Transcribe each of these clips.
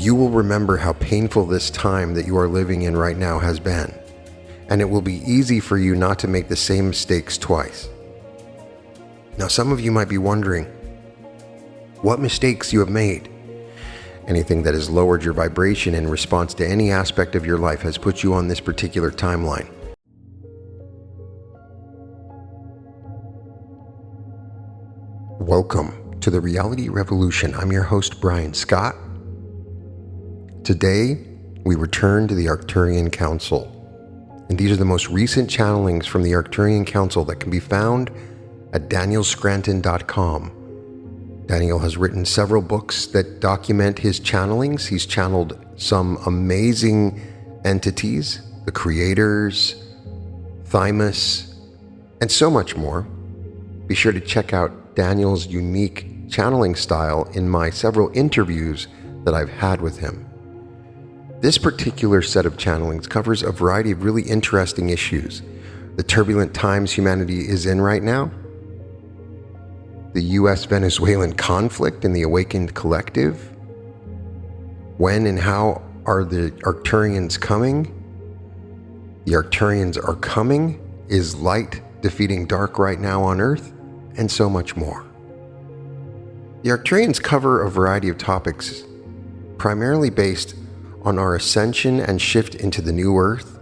You will remember how painful this time that you are living in right now has been, and it will be easy for you not to make the same mistakes twice. Now, some of you might be wondering what mistakes you have made. Anything that has lowered your vibration in response to any aspect of your life has put you on this particular timeline. Welcome to the Reality Revolution. I'm your host, Brian Scott. Today, we return to the Arcturian Council, and these are the most recent channelings from the Arcturian Council that can be found at danielscranton.com. Daniel has written several books that document his channelings. He's channeled some amazing entities, the creators, Thymus, and so much more. Be sure to check out Daniel's unique channeling style in my several interviews that I've had with him. This particular set of channelings covers a variety of really interesting issues. The turbulent times humanity is in right now, the U.S.-Venezuelan conflict and the awakened collective, when and how are the Arcturians coming, the Arcturians are coming, is light defeating dark right now on Earth, and so much more. The Arcturians cover a variety of topics, primarily based on our ascension and shift into the new Earth,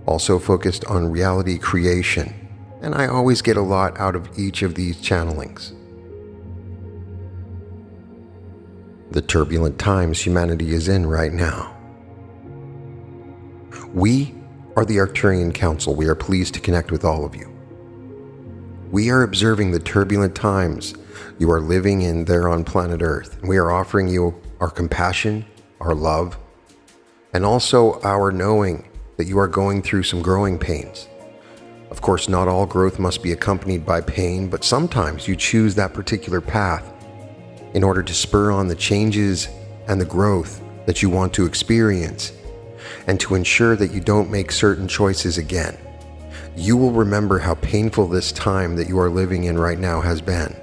also focused on reality creation, and I always get a lot out of each of these channelings. The turbulent times humanity is in right now. We are the Arcturian Council. We are pleased to connect with all of you. We are observing the turbulent times you are living in there on planet Earth. We are offering you our compassion, our love, and also our knowing that you are going through some growing pains. Of course, not all growth must be accompanied by pain, but sometimes you choose that particular path in order to spur on the changes and the growth that you want to experience, and to ensure that you don't make certain choices again. You will remember how painful this time that you are living in right now has been,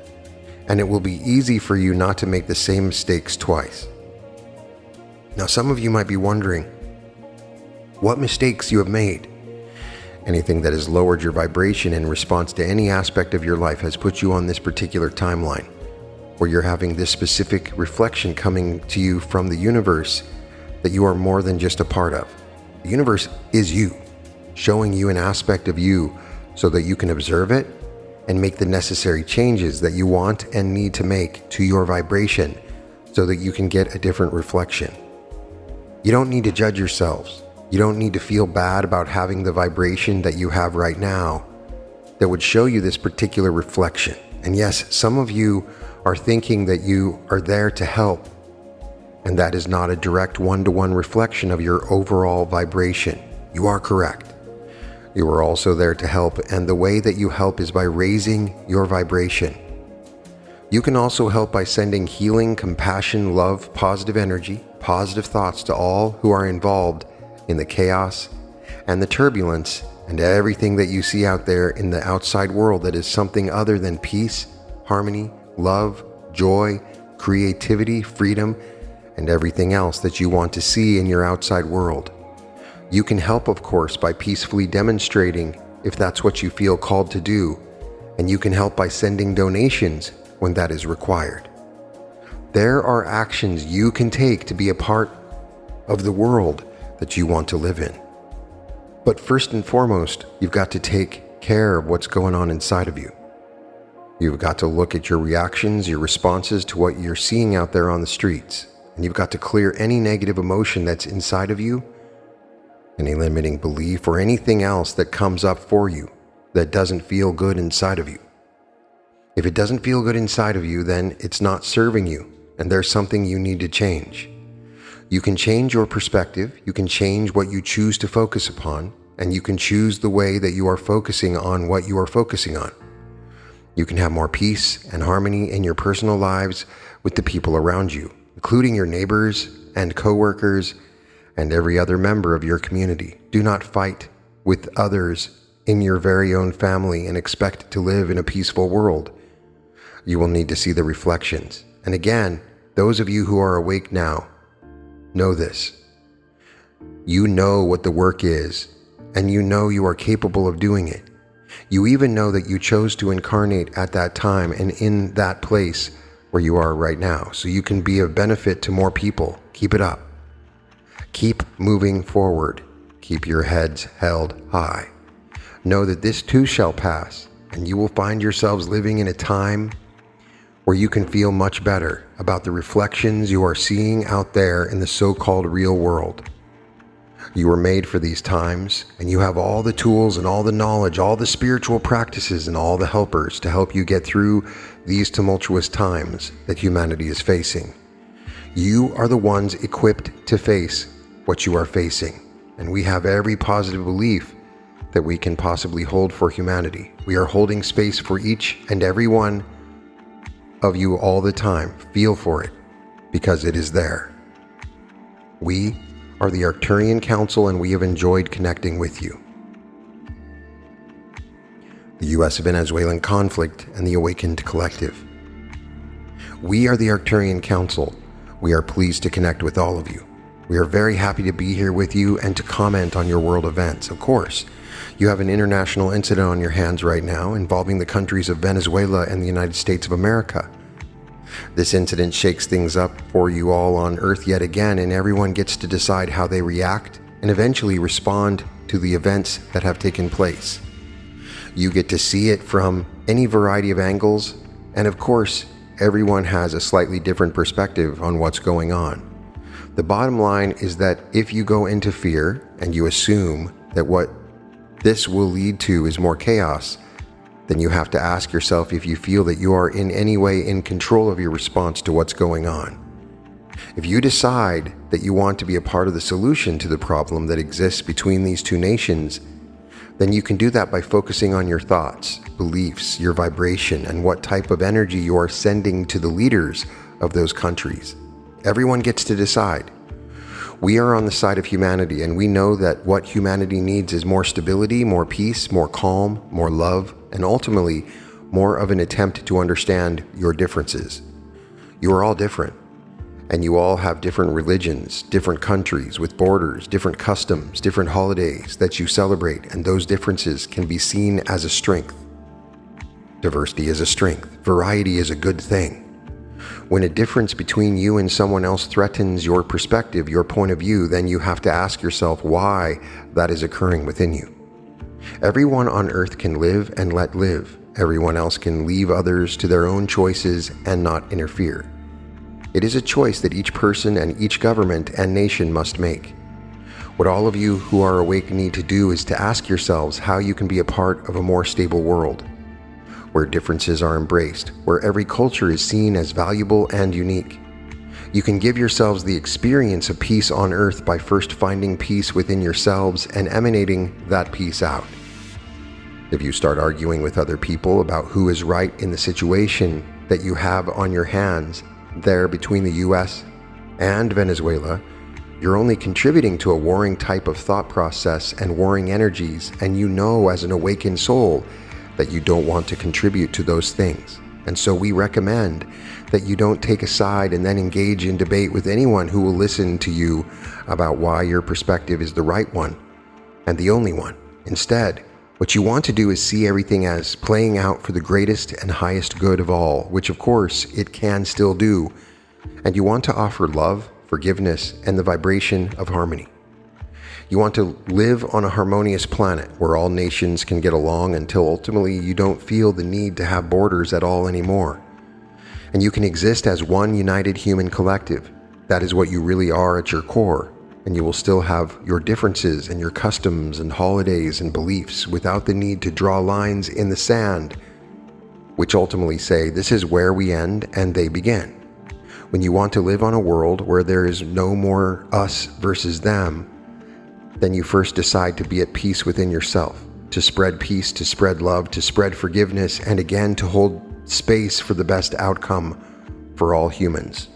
and it will be easy for you not to make the same mistakes twice. Now, some of you might be wondering what mistakes you have made. Anything that has lowered your vibration in response to any aspect of your life has put you on this particular timeline, where you're having this specific reflection coming to you from the universe that you are more than just a part of. The universe is you, showing you an aspect of you so that you can observe it and make the necessary changes that you want and need to make to your vibration so that you can get a different reflection. You don't need to judge yourselves. You don't need to feel bad about having the vibration that you have right now that would show you this particular reflection. And yes, some of you are thinking that you are there to help, and that is not a direct one-to-one reflection of your overall vibration. You are correct. You are also there to help, and the way that you help is by raising your vibration. You can also help by sending healing, compassion, love, positive energy, positive thoughts to all who are involved in the chaos and the turbulence and everything that you see out there in the outside world that is something other than peace, harmony, love, joy, creativity, freedom, and everything else that you want to see in your outside world. You can help, of course, by peacefully demonstrating if that's what you feel called to do, and you can help by sending donations when that is required. There are actions you can take to be a part of the world that you want to live in. But first and foremost, you've got to take care of what's going on inside of you. You've got to look at your reactions, your responses to what you're seeing out there on the streets, and you've got to clear any negative emotion that's inside of you, any limiting belief or anything else that comes up for you that doesn't feel good inside of you. If it doesn't feel good inside of you, then it's not serving you, and there's something you need to change. You can change your perspective, you can change what you choose to focus upon, and you can choose the way that you are focusing on what you are focusing on. You can have more peace and harmony in your personal lives with the people around you, including your neighbors and coworkers and every other member of your community. Do not fight with others in your very own family and expect to live in a peaceful world. You will need to see the reflections. And again, those of you who are awake now, Know this. You know what the work is, and you know you are capable of doing it. You even know that you chose to incarnate at that time and in that place where you are right now, so you can be of benefit to more people. Keep it up. Keep moving forward. Keep your heads held high. Know that this too shall pass, and you will find yourselves living in a time where you can feel much better about the reflections you are seeing out there in the so-called real world. You were made for these times, and you have all the tools and all the knowledge, all the spiritual practices and all the helpers to help you get through these tumultuous times that humanity is facing. You are the ones equipped to face what you are facing, and we have every positive belief that we can possibly hold for humanity. We are holding space for each and every one of you all the time. Feel for it, because it is there. We are the Arcturian Council, and we have enjoyed connecting with you. The U.S.-Venezuelan conflict and the Awakened Collective. We are the Arcturian Council. We are pleased to connect with all of you. We are very happy to be here with you and to comment on your world events. Of course, you have an international incident on your hands right now involving the countries of Venezuela and the United States of America. This incident shakes things up for you all on Earth yet again, and everyone gets to decide how they react and eventually respond to the events that have taken place. You get to see it from any variety of angles, and of course, everyone has a slightly different perspective on what's going on. The bottom line is that if you go into fear and you assume that what this will lead to is more chaos, then you have to ask yourself if you feel that you are in any way in control of your response to what's going on. If you decide that you want to be a part of the solution to the problem that exists between these two nations, then you can do that by focusing on your thoughts, beliefs, your vibration, and what type of energy you are sending to the leaders of those countries. Everyone gets to decide. We are on the side of humanity, and we know that what humanity needs is more stability, more peace, more calm, more love, and ultimately, more of an attempt to understand your differences. You are all different, and you all have different religions, different countries with borders, different customs, different holidays that you celebrate, and those differences can be seen as a strength. Diversity is a strength. Variety is a good thing. When a difference between you and someone else threatens your perspective, your point of view, then you have to ask yourself why that is occurring within you. Everyone on Earth can live and let live. Everyone else can leave others to their own choices and not interfere. It is a choice that each person and each government and nation must make. What all of you who are awake need to do is to ask yourselves how you can be a part of a more stable world, where differences are embraced, where every culture is seen as valuable and unique. You can give yourselves the experience of peace on Earth by first finding peace within yourselves and emanating that peace out. If you start arguing with other people about who is right in the situation that you have on your hands there between the US and Venezuela, you're only contributing to a warring type of thought process and warring energies, and you know as an awakened soul that you don't want to contribute to those things. And so we recommend that you don't take a side and then engage in debate with anyone who will listen to you about why your perspective is the right one and the only one. Instead, what you want to do is see everything as playing out for the greatest and highest good of all, which of course it can still do. And you want to offer love, forgiveness, and the vibration of harmony. You want to live on a harmonious planet where all nations can get along until ultimately you don't feel the need to have borders at all anymore. And you can exist as one united human collective. That is what you really are at your core. And you will still have your differences and your customs and holidays and beliefs without the need to draw lines in the sand, which ultimately say this is where we end and they begin. When you want to live on a world where there is no more us versus them, then you first decide to be at peace within yourself, to spread peace, to spread love, to spread forgiveness, and again to hold space for the best outcome for all humans.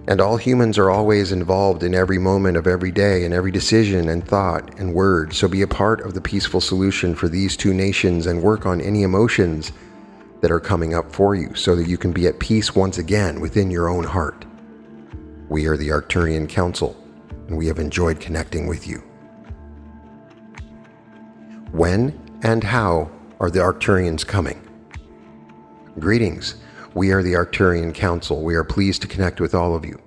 And all humans are always involved in every moment of every day and every decision and thought and word. So be a part of the peaceful solution for these two nations and work on any emotions that are coming up for you so that you can be at peace once again within your own heart. We are the Arcturian Council, and we have enjoyed connecting with you. When and how are the Arcturians coming? Greetings. We are the Arcturian Council. We are pleased to connect with all of you.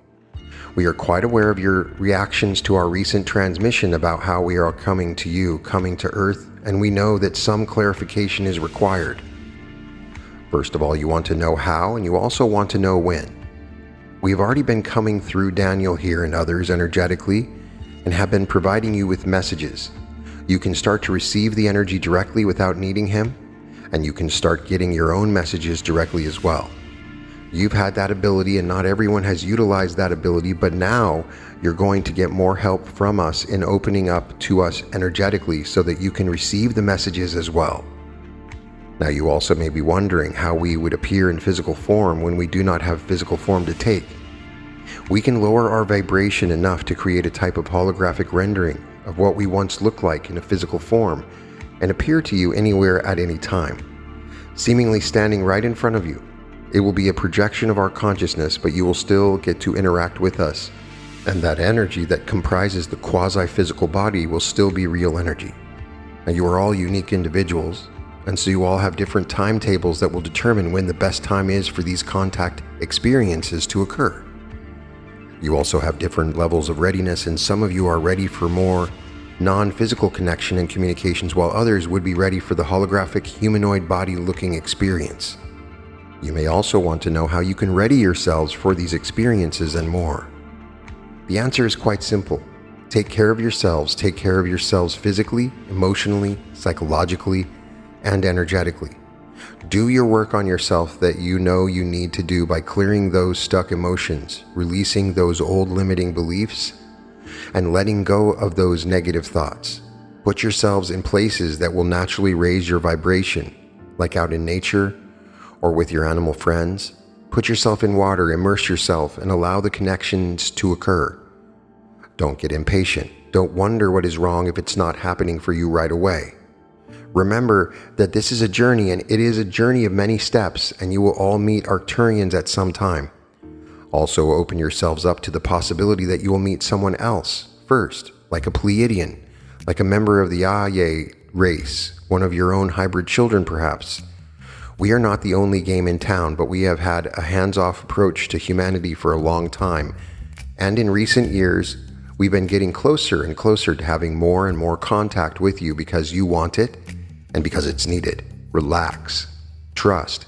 We are quite aware of your reactions to our recent transmission about how we are coming to you, coming to Earth, and we know that some clarification is required. First of all, you want to know how, and you also want to know when. We have already been coming through Daniel here and others energetically, and have been providing you with messages. You can start to receive the energy directly without needing him, and you can start getting your own messages directly as well. You've had that ability, and not everyone has utilized that ability, but now you're going to get more help from us in opening up to us energetically so that you can receive the messages as well. Now, you also may be wondering how we would appear in physical form when we do not have physical form to take. We can lower our vibration enough to create a type of holographic rendering of what we once looked like in a physical form and appear to you anywhere at any time, seemingly standing right in front of you. It will be a projection of our consciousness, but you will still get to interact with us, and that energy that comprises the quasi-physical body will still be real energy. Now, you are all unique individuals, and so you all have different timetables that will determine when the best time is for these contact experiences to occur. You also have different levels of readiness, and some of you are ready for more non-physical connection and communications, while others would be ready for the holographic humanoid body-looking experience. You may also want to know how you can ready yourselves for these experiences and more. The answer is quite simple. Take care of yourselves. Take care of yourselves physically, emotionally, psychologically, and energetically. Do your work on yourself that you know you need to do by clearing those stuck emotions, releasing those old limiting beliefs, and letting go of those negative thoughts. Put yourselves in places that will naturally raise your vibration, like out in nature, or with your animal friends. Put yourself in water, immerse yourself, and allow the connections to occur. Don't get impatient. Don't wonder what is wrong if it's not happening for you right away. Remember that this is a journey, and it is a journey of many steps, and you will all meet Arcturians at some time. Also, open yourselves up to the possibility that you will meet someone else first, like a Pleiadian, like a member of the Aye race, one of your own hybrid children perhaps. We are not the only game in town, but we have had a hands-off approach to humanity for a long time, and in recent years, we've been getting closer and closer to having more and more contact with you because you want it and because it's needed. Relax, trust,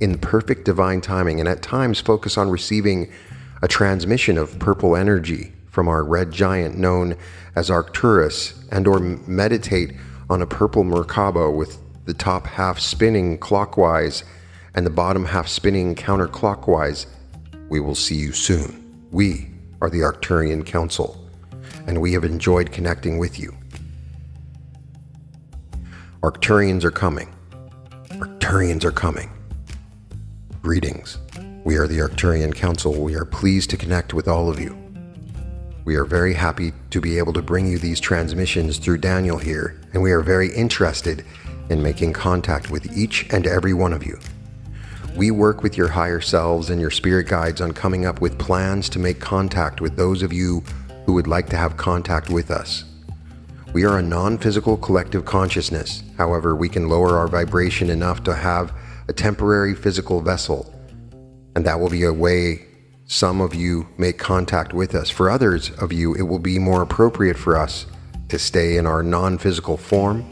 in perfect divine timing, and at times focus on receiving a transmission of purple energy from our red giant known as Arcturus, and or meditate on a purple Merkaba with the top half spinning clockwise and the bottom half spinning counterclockwise. We will see you soon. We are the Arcturian Council, and we have enjoyed connecting with you. Arcturians are coming. Arcturians are coming. Greetings. We are the Arcturian Council. We are pleased to connect with all of you. We are very happy to be able to bring you these transmissions through Daniel here, and we are very interested in making contact with each and every one of you. We work with your higher selves and your spirit guides on coming up with plans to make contact with those of you who would like to have contact with us. We are a non-physical collective consciousness. However, we can lower our vibration enough to have a temporary physical vessel, and that will be a way some of you make contact with us. For others of you, it will be more appropriate for us to stay in our non-physical form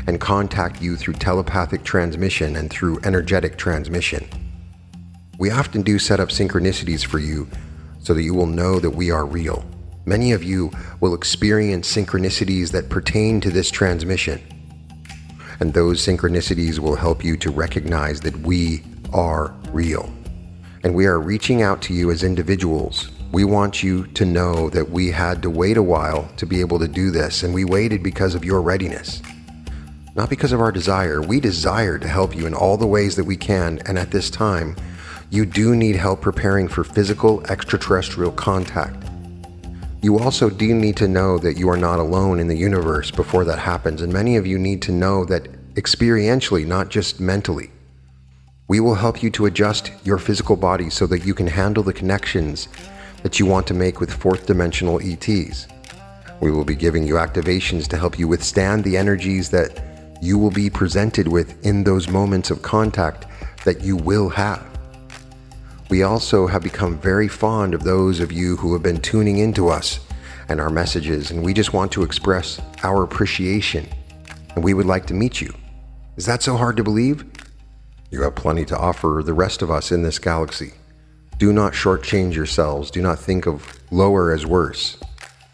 and contact you through telepathic transmission and through energetic transmission. We often do set up synchronicities for you so that you will know that we are real. Many of you will experience synchronicities that pertain to this transmission, and those synchronicities will help you to recognize that we are real. And we are reaching out to you as individuals. We want you to know that we had to wait a while to be able to do this, and we waited because of your readiness. Not because of our desire. We desire to help you in all the ways that we can, and at this time, you do need help preparing for physical extraterrestrial contact. You also do need to know that you are not alone in the universe before that happens, and many of you need to know that experientially, not just mentally. We will help you to adjust your physical body so that you can handle the connections that you want to make with fourth dimensional ETs. We will be giving you activations to help you withstand the energies that you will be presented with in those moments of contact that you will have. We also have become very fond of those of you who have been tuning into us and our messages, and we just want to express our appreciation, and we would like to meet you. Is that so hard to believe? You have plenty to offer the rest of us in this galaxy. Do not shortchange yourselves. Do not think of lower as worse.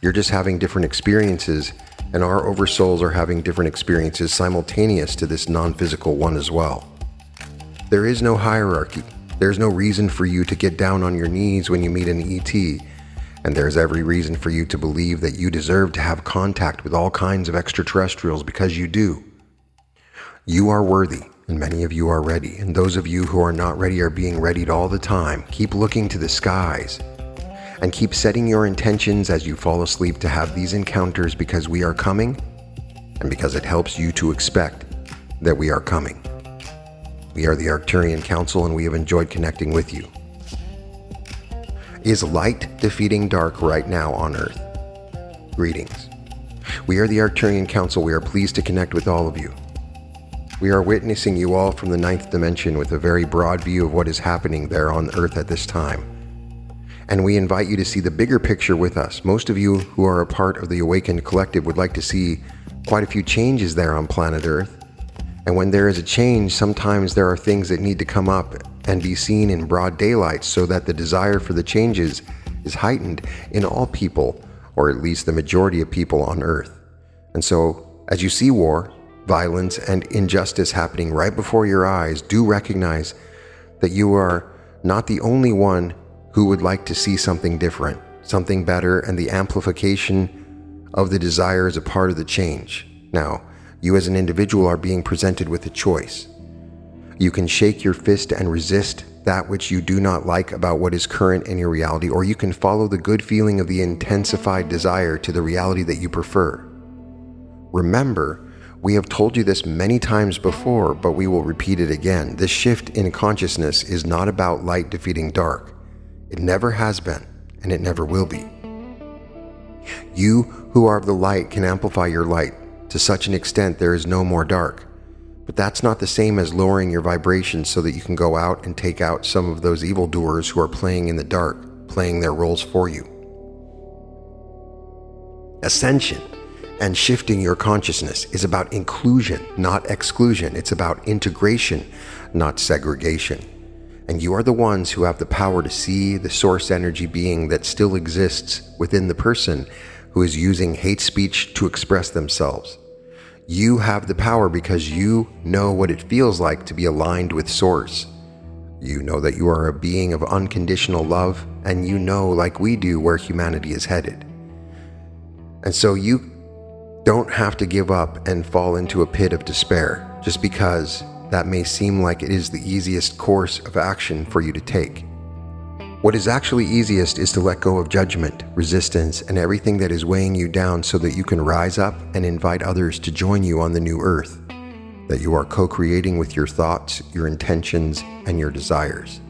You're just having different experiences, and our oversouls are having different experiences simultaneous to this non-physical one as well. There is no hierarchy. There's no reason for you to get down on your knees when you meet an ET, and there's every reason for you to believe that you deserve to have contact with all kinds of extraterrestrials, because you do. You are worthy, and many of you are ready, and those of you who are not ready are being readied all the time. Keep looking to the skies, and keep setting your intentions as you fall asleep to have these encounters, because we are coming, and because it helps you to expect that we are coming. We are the Arcturian Council, and we have enjoyed connecting with you. Is light defeating dark right now on Earth? Greetings. We are the Arcturian Council. We are pleased to connect with all of you. We are witnessing you all from the 9th dimension with a very broad view of what is happening there on Earth at this time. And we invite you to see the bigger picture with us. Most of you who are a part of the Awakened Collective would like to see quite a few changes there on planet Earth. And when there is a change, sometimes there are things that need to come up and be seen in broad daylight, so that the desire for the changes is heightened in all people, or at least the majority of people on Earth. And so, as you see war, violence, and injustice happening right before your eyes, do recognize that you are not the only one who would like to see something different, something better, and the amplification of the desire is a part of the change. Now, you as an individual are being presented with a choice. You can shake your fist and resist that which you do not like about what is current in your reality, or you can follow the good feeling of the intensified desire to the reality that you prefer. Remember, we have told you this many times before, but we will repeat it again. This shift in consciousness is not about light defeating dark. It never has been, and it never will be. You who are of the light can amplify your light to such an extent there is no more dark. But that's not the same as lowering your vibrations so that you can go out and take out some of those evildoers who are playing in the dark, playing their roles for you. Ascension and shifting your consciousness is about inclusion, not exclusion. It's about integration, not segregation. And you are the ones who have the power to see the source energy being that still exists within the person who is using hate speech to express themselves. You have the power because you know what it feels like to be aligned with Source. You know that you are a being of unconditional love, and you know, like we do, where humanity is headed. And so you don't have to give up and fall into a pit of despair just because that may seem like it is the easiest course of action for you to take. What is actually easiest is to let go of judgment, resistance, and everything that is weighing you down, so that you can rise up and invite others to join you on the new earth that you are co-creating with your thoughts, your intentions, and your desires.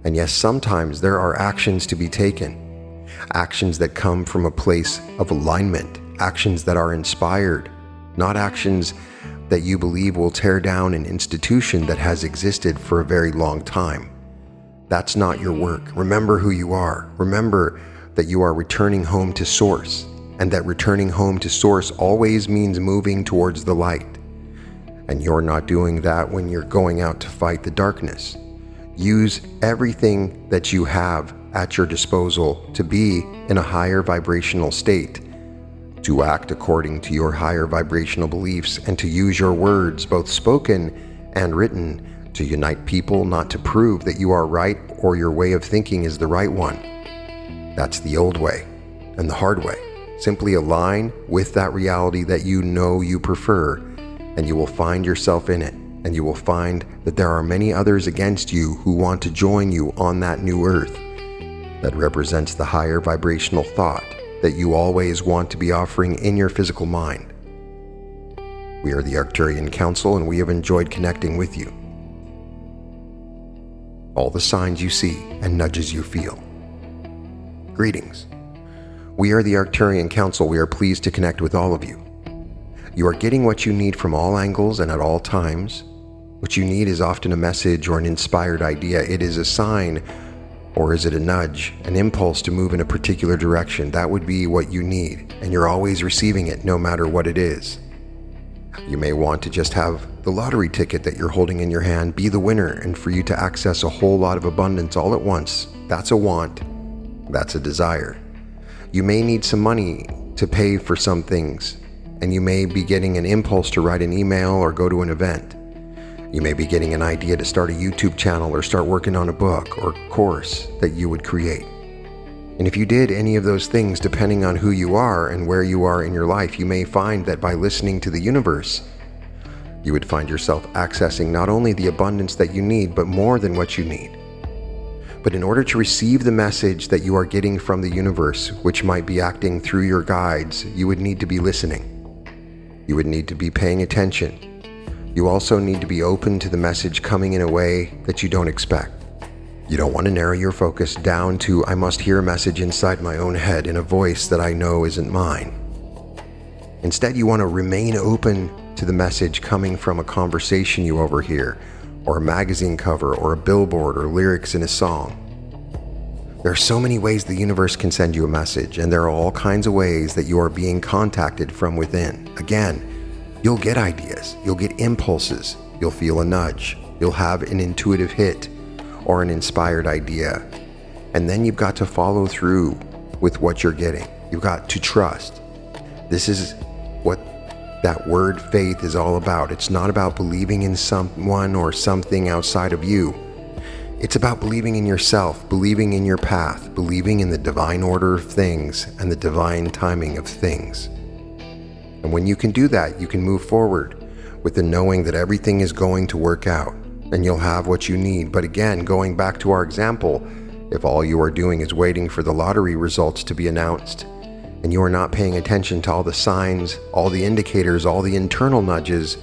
And yes, sometimes there are actions to be taken, actions that come from a place of alignment, actions that are inspired, not actions that you believe will tear down an institution that has existed for a very long time. That's not your work. Remember who you are. Remember that you are returning home to Source, and that returning home to Source always means moving towards the light. And you're not doing that when you're going out to fight the darkness. Use everything that you have at your disposal to be in a higher vibrational state, to act according to your higher vibrational beliefs, and to use your words, both spoken and written, to unite people, not to prove that you are right or your way of thinking is the right one. That's the old way and the hard way. Simply align with that reality that you know you prefer, and you will find yourself in it, and you will find that there are many others against you who want to join you on that new earth that represents the higher vibrational thought that you always want to be offering in your physical mind. We are the Arcturian Council, and we have enjoyed connecting with you. All the signs you see and nudges you feel. Greetings. We are the Arcturian Council. We are pleased to connect with all of you. You are getting what you need from all angles and at all times. What you need is often a message or an inspired idea. It is a sign, or is it a nudge, an impulse to move in a particular direction. That would be what you need, and you're always receiving it no matter what it is. You may want to just have the lottery ticket that you're holding in your hand be the winner, and for you to access a whole lot of abundance all at once. That's a want. That's a desire. You may need some money to pay for some things, and you may be getting an impulse to write an email or go to an event. You may be getting an idea to start a YouTube channel or start working on a book or course that you would create. And if you did any of those things, depending on who you are and where you are in your life, you may find that by listening to the universe, you would find yourself accessing not only the abundance that you need, but more than what you need. But in order to receive the message that you are getting from the universe, which might be acting through your guides, you would need to be listening. You would need to be paying attention. You also need to be open to the message coming in a way that you don't expect. You don't want to narrow your focus down to, I must hear a message inside my own head in a voice that I know isn't mine. Instead, you want to remain open to the message coming from a conversation you overhear, or a magazine cover, or a billboard, or lyrics in a song. There are so many ways the universe can send you a message, and there are all kinds of ways that you are being contacted from within. Again, you'll get ideas, you'll get impulses, you'll feel a nudge, you'll have an intuitive hit or an inspired idea. And then you've got to follow through with what you're getting. You've got to trust. This is what that word faith is all about. It's not about believing in someone or something outside of you. It's about believing in yourself, believing in your path, believing in the divine order of things and the divine timing of things. And when you can do that, you can move forward with the knowing that everything is going to work out and you'll have what you need. But again, going back to our example, if all you are doing is waiting for the lottery results to be announced, and you are not paying attention to all the signs, all the indicators, all the internal nudges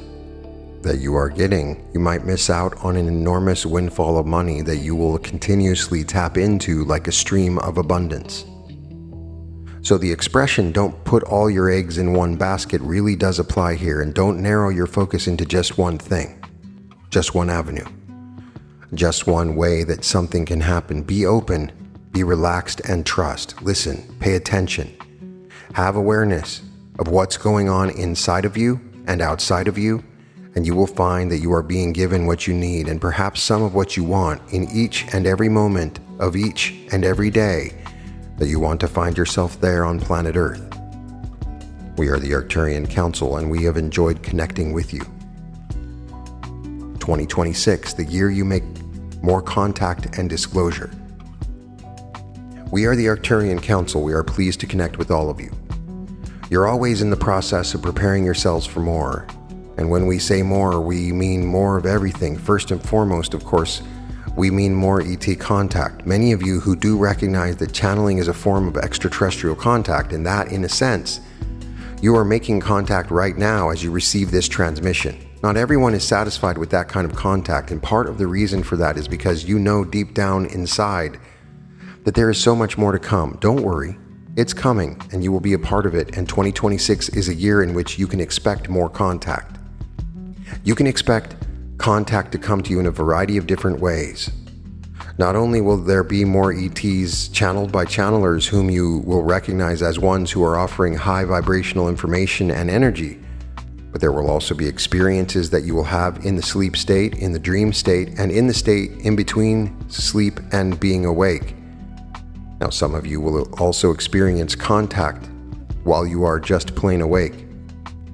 that you are getting, you might miss out on an enormous windfall of money that you will continuously tap into like a stream of abundance. So the expression, don't put all your eggs in one basket, really does apply here, and don't narrow your focus into just one thing, just one avenue, just one way that something can happen. Be open, be relaxed, and trust. Listen, pay attention. Have awareness of what's going on inside of you and outside of you, and you will find that you are being given what you need and perhaps some of what you want in each and every moment of each and every day that you want to find yourself there on planet Earth. We are the Arcturian Council, and we have enjoyed connecting with you. 2026, the year you make more contact and disclosure. We are the Arcturian Council. We are pleased to connect with all of you. You're always in the process of preparing yourselves for more. And when we say more, we mean more of everything. First and foremost, of course, we mean more ET contact. Many of you who do recognize that channeling is a form of extraterrestrial contact, and that, in a sense, you are making contact right now as you receive this transmission. Not everyone is satisfied with that kind of contact, and part of the reason for that is because you know deep down inside that there is so much more to come. Don't worry, it's coming, and you will be a part of it, and 2026 is a year in which you can expect more contact. You can expect contact to come to you in a variety of different ways. Not only will there be more ETs channeled by channelers whom you will recognize as ones who are offering high vibrational information and energy, but there will also be experiences that you will have in the sleep state, in the dream state, and in the state in between sleep and being awake. Now, some of you will also experience contact while you are just plain awake.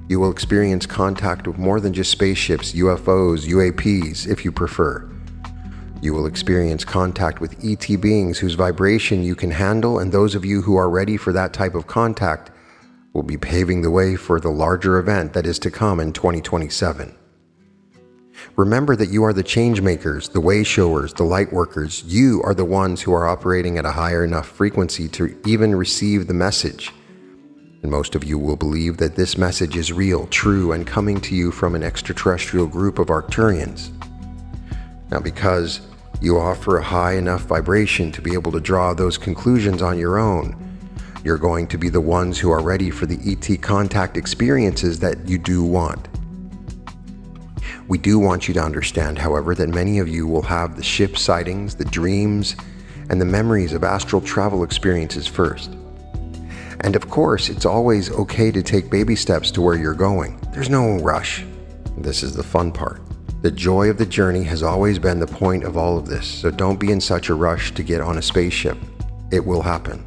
You will experience contact with more than just spaceships, UFOs, UAPs, if you prefer. You will experience contact with ET beings whose vibration you can handle, and those of you who are ready for that type of contact will be paving the way for the larger event that is to come in 2027. Remember that you are the change makers, the way showers, the light workers. You are the ones who are operating at a higher enough frequency to even receive the message. And most of you will believe that this message is real, true, and coming to you from an extraterrestrial group of Arcturians. Now, because You offer a high enough vibration to be able to draw those conclusions on your own. You're going to be the ones who are ready for the ET contact experiences that you do want. We do want you to understand, however, that many of you will have the ship sightings, the dreams, and the memories of astral travel experiences first. And of course, it's always okay to take baby steps to where you're going. There's no rush. This is the fun part. The joy of the journey has always been the point of all of this, so don't be in such a rush to get on a spaceship. It will happen.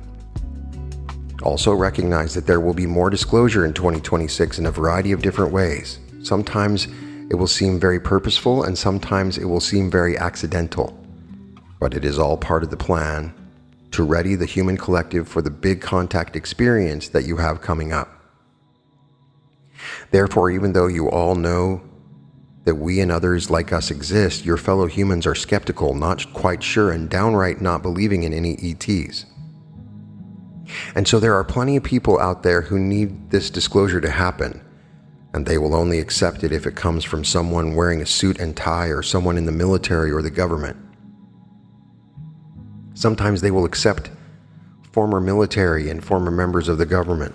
Also recognize that there will be more disclosure in 2026 in a variety of different ways. Sometimes it will seem very purposeful, and sometimes it will seem very accidental. But it is all part of the plan to ready the human collective for the big contact experience that you have coming up. Therefore, even though you all know that we and others like us exist, your fellow humans are skeptical, not quite sure, and downright not believing in any ETs. And so there are plenty of people out there who need this disclosure to happen, and they will only accept it if it comes from someone wearing a suit and tie or someone in the military or the government. Sometimes they will accept former military and former members of the government.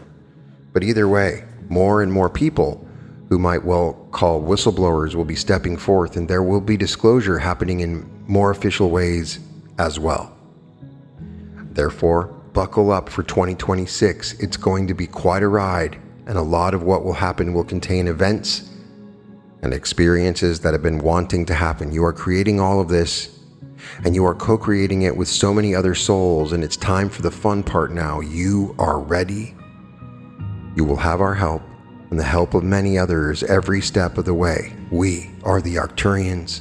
But either way, more and more people who might well call whistleblowers will be stepping forth, and there will be disclosure happening in more official ways as well. Therefore, buckle up for 2026. It's going to be quite a ride, and a lot of what will happen will contain events and experiences that have been wanting to happen. You are creating all of this, and you are co-creating it with so many other souls, and it's time for the fun part now. You are ready. You will have our help and the help of many others every step of the way. We are the Arcturians,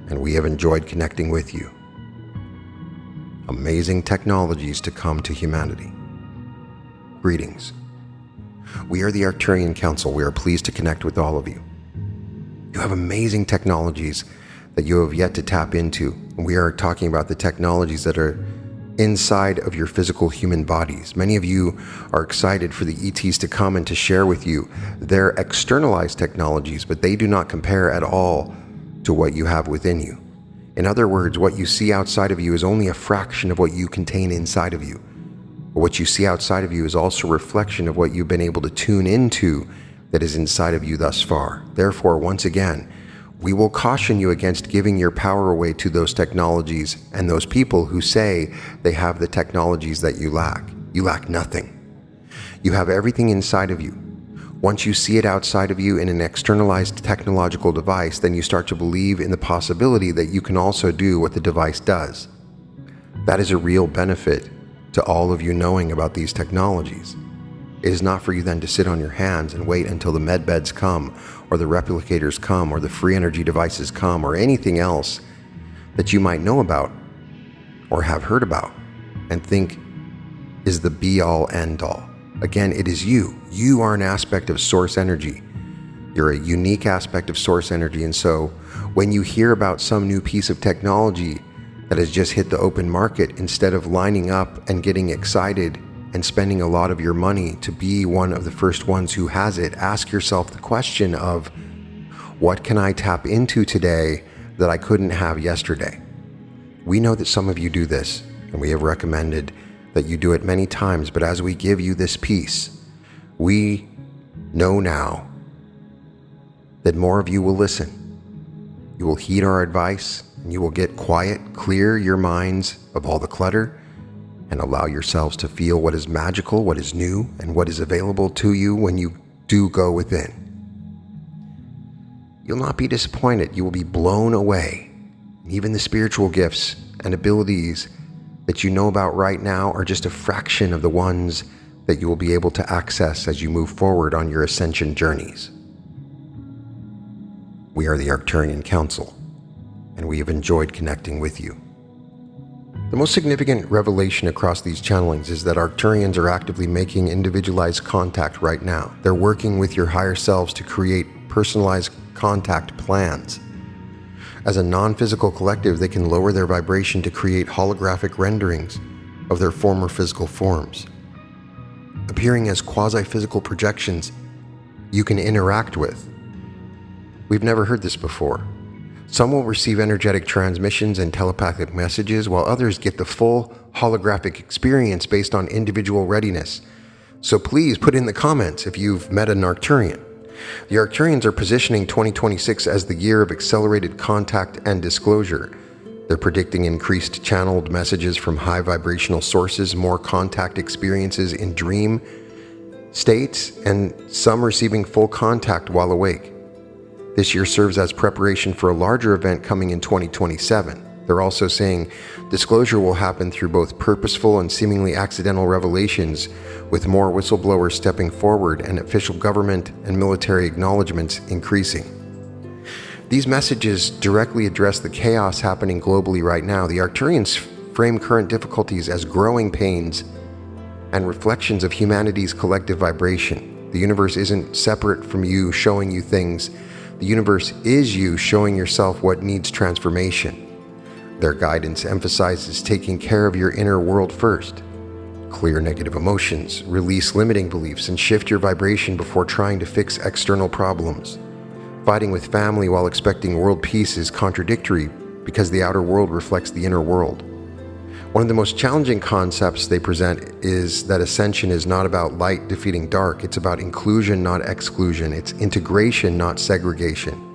and we have enjoyed connecting with you. Amazing technologies to come to humanity. Greetings. We are the Arcturian Council. We are pleased to connect with all of you. You have amazing technologies that you have yet to tap into. We are talking about the technologies that are inside of your physical human bodies. Many of you are excited for the ETs to come and to share with you their externalized technologies, but they do not compare at all to what you have within you. In other words, what you see outside of you is only a fraction of what you contain inside of you. But what you see outside of you is also a reflection of what you've been able to tune into that is inside of you thus far. Therefore, once again, we will caution you against giving your power away to those technologies and those people who say they have the technologies that you lack. You lack nothing. You have everything inside of you. Once you see it outside of you in an externalized technological device, then you start to believe in the possibility that you can also do what the device does. That is a real benefit to all of you knowing about these technologies. It is not for you then to sit on your hands and wait until the med beds come, or the replicators come, or the free energy devices come, or anything else that you might know about or have heard about and think is the be-all, end-all. Again, it is you. You are an aspect of source energy. You're a unique aspect of source energy, and so when you hear about some new piece of technology that has just hit the open market, instead of lining up and getting excited and spending a lot of your money to be one of the first ones who has it, ask yourself the question of, what can I tap into today that I couldn't have yesterday? We know that some of you do this, and we have recommended that you do it many times, but as we give you this piece, we know now that more of you will listen. You will heed our advice, and you will get quiet, clear your minds of all the clutter, and allow yourselves to feel what is magical, what is new, and what is available to you when you do go within. You'll not be disappointed. You will be blown away. Even the spiritual gifts and abilities that you know about right now are just a fraction of the ones that you will be able to access as you move forward on your ascension journeys. We are the Arcturian Council, and we have enjoyed connecting with you. The most significant revelation across these channelings is that Arcturians are actively making individualized contact right now. They're working with your higher selves to create personalized contact plans. As a non-physical collective, they can lower their vibration to create holographic renderings of their former physical forms, appearing as quasi-physical projections you can interact with. We've never heard this before. Some will receive energetic transmissions and telepathic messages, while others get the full holographic experience based on individual readiness. So please put in the comments if you've met an Arcturian. The Arcturians are positioning 2026 as the year of accelerated contact and disclosure. They're predicting increased channeled messages from high vibrational sources, more contact experiences in dream states, and some receiving full contact while awake. This year serves as preparation for a larger event coming in 2027. They're also saying disclosure will happen through both purposeful and seemingly accidental revelations, with more whistleblowers stepping forward and official government and military acknowledgements increasing. These messages directly address the chaos happening globally right now. The Arcturians frame current difficulties as growing pains and reflections of humanity's collective vibration. The universe isn't separate from you showing you things. The universe is you showing yourself what needs transformation. Their guidance emphasizes taking care of your inner world first. Clear negative emotions, release limiting beliefs, and shift your vibration before trying to fix external problems. Fighting with family while expecting world peace is contradictory because the outer world reflects the inner world. One of the most challenging concepts they present is that ascension is not about light defeating dark. It's about inclusion, not exclusion. It's integration, not segregation.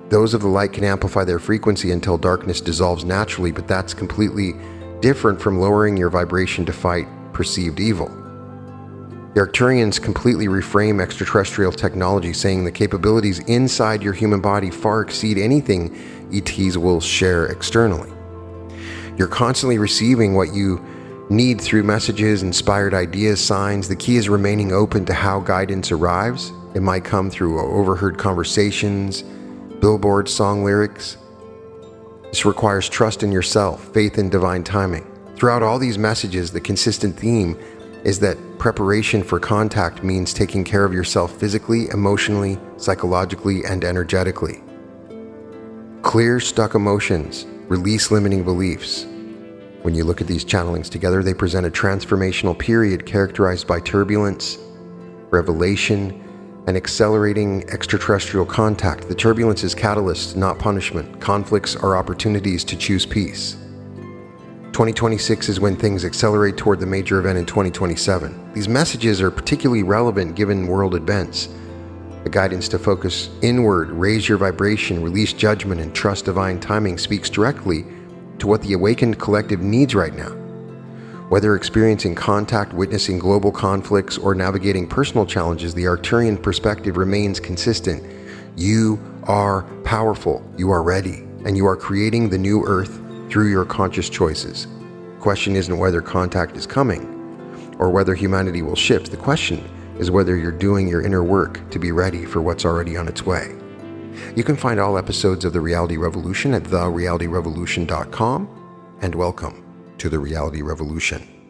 Those of the light can amplify their frequency until darkness dissolves naturally, but that's completely different from lowering your vibration to fight perceived evil. The Arcturians completely reframe extraterrestrial technology, saying the capabilities inside your human body far exceed anything ETs will share externally. You're constantly receiving what you need through messages, inspired ideas, signs. The key is remaining open to how guidance arrives. It might come through overheard conversations, billboard song lyrics. This requires trust in yourself, faith in divine timing. Throughout all these messages, the consistent theme is that preparation for contact means taking care of yourself physically, emotionally, psychologically, and energetically. Clear stuck emotions, release limiting beliefs. When you look at these channelings together, they present a transformational period characterized by turbulence, revelation, and accelerating extraterrestrial contact. The turbulence is catalyst, not punishment. Conflicts are opportunities to choose peace. 2026 is when things accelerate toward the major event in 2027. These messages are particularly relevant given world events. The guidance to focus inward, raise your vibration, release judgment, and trust divine timing speaks directly to what the awakened collective needs right now. Whether experiencing contact, witnessing global conflicts, or navigating personal challenges, the Arcturian perspective remains consistent. You are powerful, you are ready, and you are creating the new earth through your conscious choices. The question isn't whether contact is coming or whether humanity will shift. The question is whether you're doing your inner work to be ready for what's already on its way. You can find all episodes of The Reality Revolution at therealityrevolution.com, and welcome to The Reality Revolution.